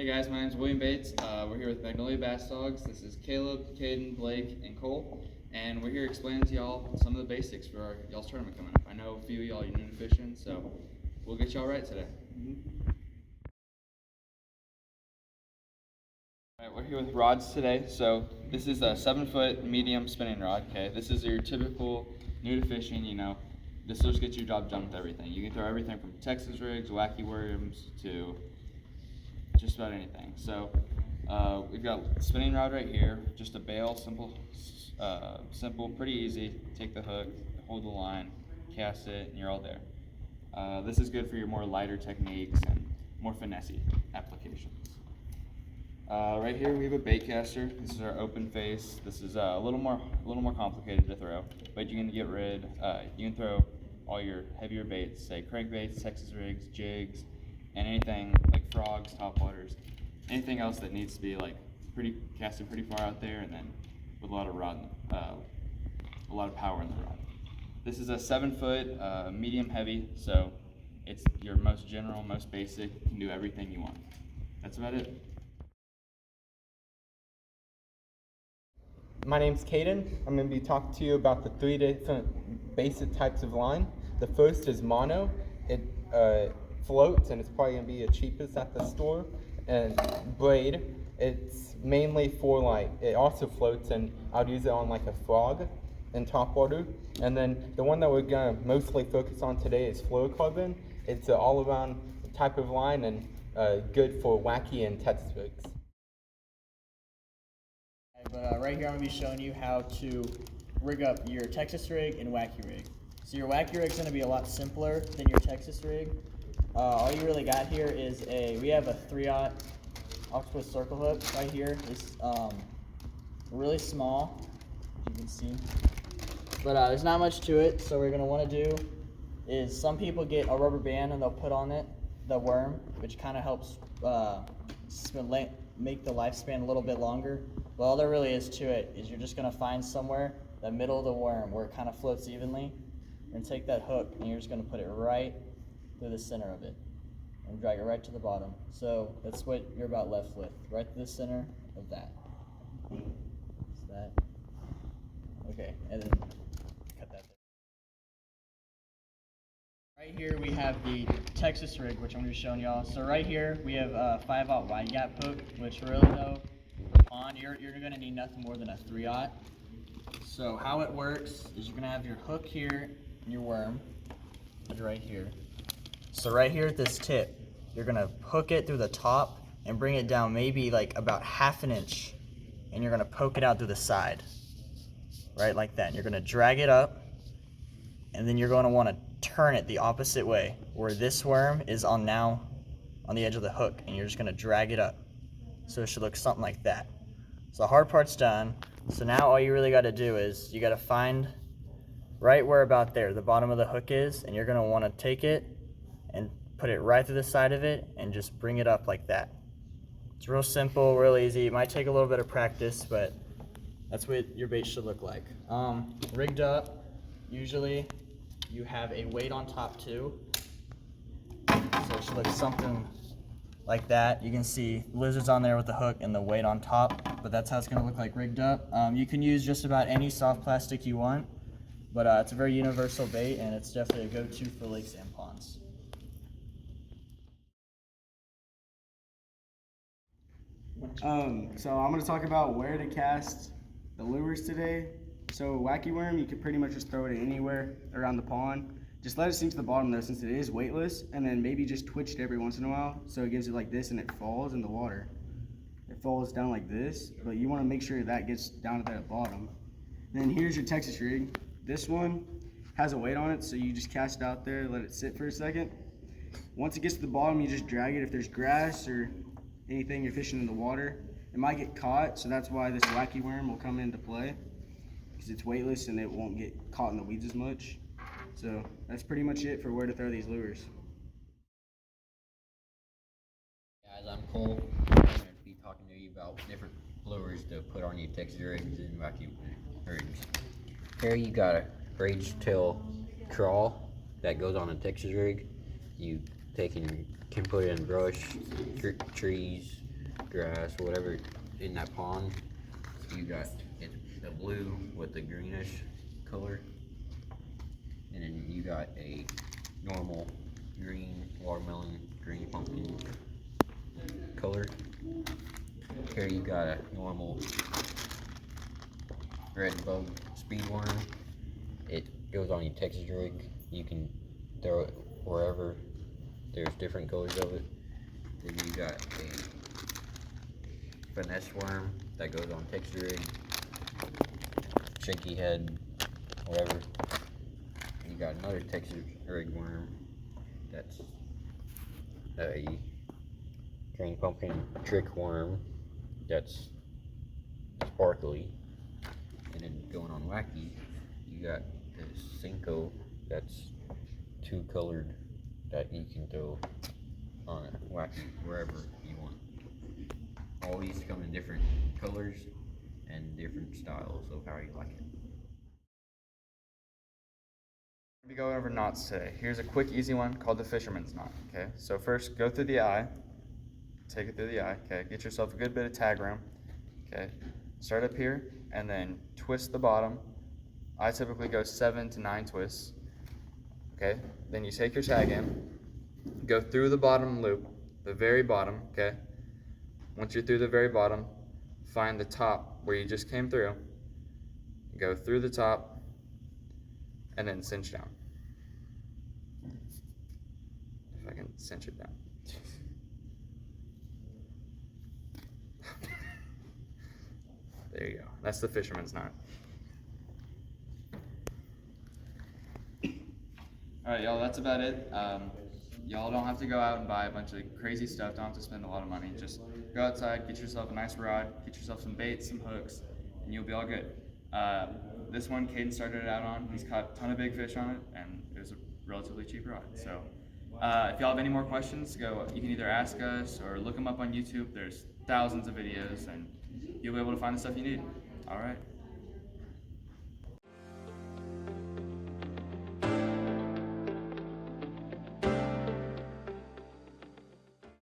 Hey guys, my name is William Bates. We're here with Magnolia Bassdawgs. This is Caleb, Caden, Blake, and Cole, and we're here explaining to y'all some of the basics for y'all's tournament coming up. I know a few of y'all are new to fishing, so we'll get y'all right today. All right, we're here with rods today. So this is a 7-foot medium spinning rod. Okay, this is your typical new to fishing. You know, this will just get your job done with everything. You can throw everything from Texas rigs, wacky worms to just about anything. So we've got spinning rod right here, just a bail, simple, pretty easy. Take the hook, hold the line, cast it, and you're all there. This is good for your more lighter techniques and more finessey applications. Right here we have a bait caster. This is our open face. This is a little more complicated to throw, but you can you can throw all your heavier baits, say crankbaits, Texas rigs, jigs, and anything like frogs, topwaters, anything else that needs to be like casted pretty far out there, and then with a lot of power in the rod. This is a 7-foot medium heavy, so it's your most general, most basic. You can do everything you want. That's about it. My name's Caden. I'm going to be talking to you about the 3 different basic types of line. The first is mono. It floats, and it's probably going to be the cheapest at the store. And braid, it's mainly for it also floats, and I'll use it on like a frog in topwater. And then the one that we're going to mostly focus on today is fluorocarbon. It's an all-around type of line and good for Wacky and Texas rigs. But right here I'm going to be showing you how to rig up your Texas rig and Wacky rig. So your Wacky rig is going to be a lot simpler than your Texas rig. All you really got here is we have a 3/0 octopus circle hook right here. It's really small, as you can see. But there's not much to it, so what we're going to want to do is some people get a rubber band and they'll put on it the worm, which kind of helps make the lifespan a little bit longer. But all there really is to it is you're just going to find somewhere the middle of the worm where it kind of floats evenly. You're going to take that hook and you're just going to put it right through the center of it and drag it right to the bottom. So that's what you're about left with, right through the center of that. Is that okay? And then cut that there. Right here we have the Texas rig, which I'm going to be showing y'all. So right here we have a 5/0 wide gap hook, which really though you're going to need nothing more than a 3/0. So how it works is you're going to have your hook here and your worm right here. So right here at this tip, you're going to hook it through the top and bring it down maybe like about 1/2 inch, and you're going to poke it out through the side, right like that. And you're going to drag it up, and then you're going to want to turn it the opposite way, where this worm is on the edge of the hook, and you're just going to drag it up. So it should look something like that. So the hard part's done. So now all you really got to do is you got to find right where about there the bottom of the hook is, and you're going to want to take it and put it right through the side of it and just bring it up like that. It's real simple, real easy. It might take a little bit of practice, but that's what your bait should look like. Rigged up, usually you have a weight on top too. So it should look something like that. You can see lizards on there with the hook and the weight on top, but that's how it's going to look like rigged up. You can use just about any soft plastic you want, but it's a very universal bait, and it's definitely a go-to for lakes and ponds. So I'm going to talk about where to cast the lures today. So wacky worm, you can pretty much just throw it anywhere around the pond. Just let it sink to the bottom though, since it is weightless, and then maybe just twitch it every once in a while so it gives it like this and it falls in the water. It falls down like this, but you want to make sure that gets down to that bottom. Then here's your Texas rig. This one has a weight on it, so you just cast it out there, let it sit for a second. Once it gets to the bottom, you just drag it. If there's grass or anything you're fishing in the water, it might get caught, so that's why this wacky worm will come into play, because it's weightless and it won't get caught in the weeds as much. So that's pretty much it for where to throw these lures. Guys, I'm Cole. I'm going to be talking to you about different lures to put on your Texas rigs and wacky rigs. Here you got a braided tail trawl that goes on a Texas rig. You can put it in brush, trees, grass, whatever in that pond. You got it, the blue with the greenish color, and then you got a normal green watermelon, green pumpkin color. Here you got a normal red bug speedworm. It goes on your Texas rig. You can throw it wherever. There's different colors of it. Then you got a finesse worm that goes on Texas rig, shaky head, whatever. You got another Texas rig worm that's a green pumpkin trick worm that's sparkly. And then going on wacky, you got this Cinco that's two colored that you can throw on wacky wherever you want. All these come in different colors and different styles of how you like it. We're gonna be going over knots today. Here's a quick, easy one called the fisherman's knot. Okay, so first go through the eye, take it through the eye. Okay, get yourself a good bit of tag room. Okay, start up here and then twist the bottom. I typically go 7 to 9 twists. Okay, then you take your tag in, go through the bottom loop, the very bottom. Okay, once you're through the very bottom, find the top where you just came through, go through the top, and then cinch down. If I can cinch it down. There you go. That's the fisherman's knot. Alright, y'all, that's about it. Y'all don't have to go out and buy a bunch of crazy stuff. Don't have to spend a lot of money. Just go outside, get yourself a nice rod, get yourself some baits, some hooks, and you'll be all good. This one Caden started it out on. He's caught a ton of big fish on it, and it was a relatively cheap rod. So if y'all have any more questions, you can either ask us or look them up on YouTube. There's thousands of videos, and you'll be able to find the stuff you need. All right.